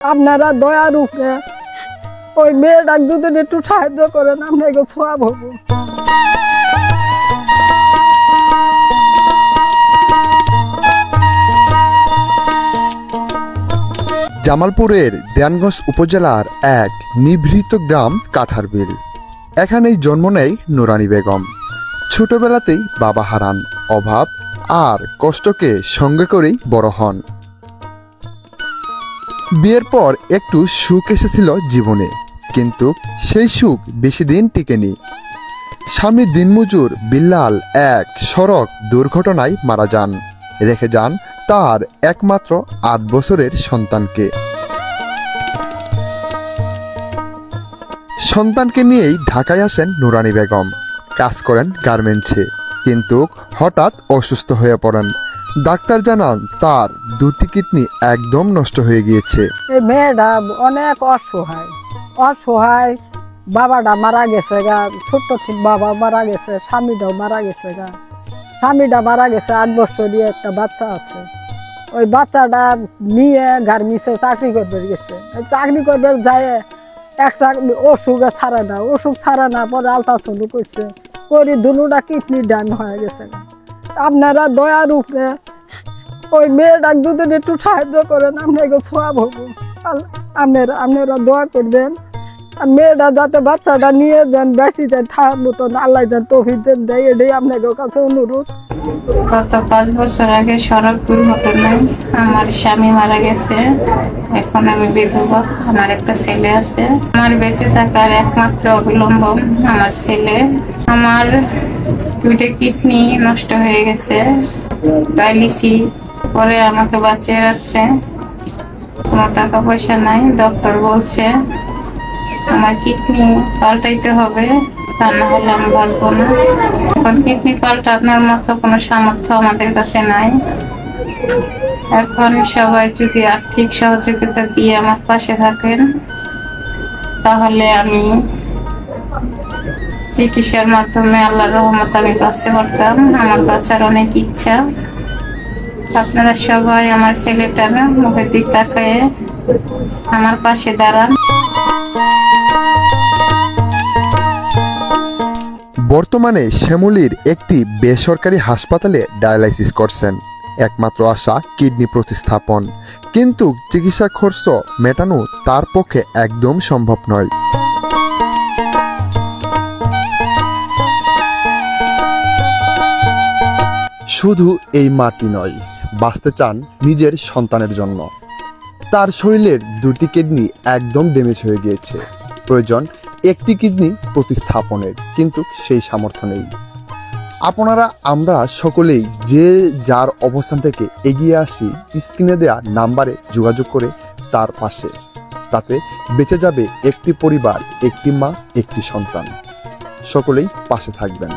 আপনারা দয়া রূপে ওই মেয়েটাকে যদি একটু সাহায্য করেন আপনাকে সওয়াব হবো। জামালপুরের দেয়ানগঞ্জ উপজেলার এক নিভৃত গ্রাম কাঠারবিল। এখানেই জন্ম নেয় নুরানী বেগম। ছোটবেলাতেই বাবা হারান, অভাব আর কষ্টকে সঙ্গে করেই বড় হন। বিয়ের পর একটু সুখ এসেছিল জীবনে, কিন্তু সেই সুখ বেশি দিন টিকেনি। স্বামী দিনমজুর বিল্লাল এক সড়ক দুর্ঘটনায় মারা যান, রেখে যান তার একমাত্র ৮ বছরের সন্তানকে। সন্তানকে নিয়েই ঢাকায় আসেন নুরানী বেগম। কাজ করেন গার্মেন্টসে, কিন্তু হঠাৎ অসুস্থ হয়ে পড়েন। ডাক্তার জানান তার 2টি কিডনি একদম নষ্ট হয়ে গিয়েছে। এই মেয়েটা অনেক অসহায়। বাবাটা মারা গেছে গা, ছোট্ট বাবা মারা গেছে, স্বামীটাও মারা গেছে গা। স্বামীটা মারা গেছে, 8 বছরই একটা বাচ্চা আছে। ওই বাচ্চাটা নিয়ে গার্মেন্টসে চাকরি করবে গেছে। চাকরি করবে যায় অসুখ ছাড়ে না, পরে আলট্রাসাউন্ড করছে, করি দুটা কিডনি ডান হয়ে গেছে। আপনারা দয়া রূপে ওই মেয়েটাকে যদি একটু সাহায্য করেন আপনাকে সওয়াব হবো। আপনারা দোয়া করবেন, আর মেয়েটা যাতে বাচ্চাটা নিয়ে যান, বেশি যান, থাকার মতন আল্লাহ যান তৌফিক দেয়, এটাই আপনাদের কাছে অনুরোধ। গত 5 বছর আগে সড়ক দুর্ঘটনায় আমার স্বামী মারা গেছে। এখন আমি বিধবা, আমার একটা ছেলে আছে। আমার বেঁচে থাকার একমাত্র অবলম্বন আমার ছেলে। আমার 2টা কিডনি নষ্ট হয়ে গেছে, ডায়ালিসিস পরে আমাকে বাঁচিয়ে রাখছে। কোনো টাকা পয়সা নাই, ডক্টর বলছে আমার কিডনি পাল্টাইতে হবে, তা না হলে আমি বাঁচবো না। এখন কিডনি পাল্টানোর মতো কোনো সামর্থ্য আমাদের কাছে নাই। এখন সবাই যদি আর্থিক সহযোগিতা দিয়ে আমার পাশে থাকেন, তাহলে আমি চিকিৎসার মাধ্যমে আল্লাহর রহমতে আমি বাঁচতে পারতাম। আমার বাচ্চার অনেক ইচ্ছা। আপনারা সবাই আমার ছেলেটার মুখের দিক তাকায়ে আমার পাশে দাঁড়ান। বর্তমানে শ্যামলীর একটি বেসরকারি হাসপাতালে ডায়ালাইসিস করছেন। একমাত্র আশা কিডনি প্রতিস্থাপন, কিন্তু চিকিৎসা খরচ মেটানো তার পক্ষে একদম সম্ভব নয়। শুধু এই মাটি নয়, বাঁচতে চান নিজের সন্তানের জন্য। তার শরীরের 2টি কিডনি একদম ড্যামেজ হয়ে গিয়েছে, প্রয়োজন একটি কিডনি প্রতিস্থাপনের, কিন্তু সেই সামর্থ্য নেই। আপনারা আমরা সকলেই যে যার অবস্থান থেকে এগিয়ে আসি, স্ক্রিনে দেওয়া নাম্বারে যোগাযোগ করে তার পাশে, তাতে বেঁচে যাবে একটি পরিবার, একটি মা, একটি সন্তান। সকলেই পাশে থাকবেন।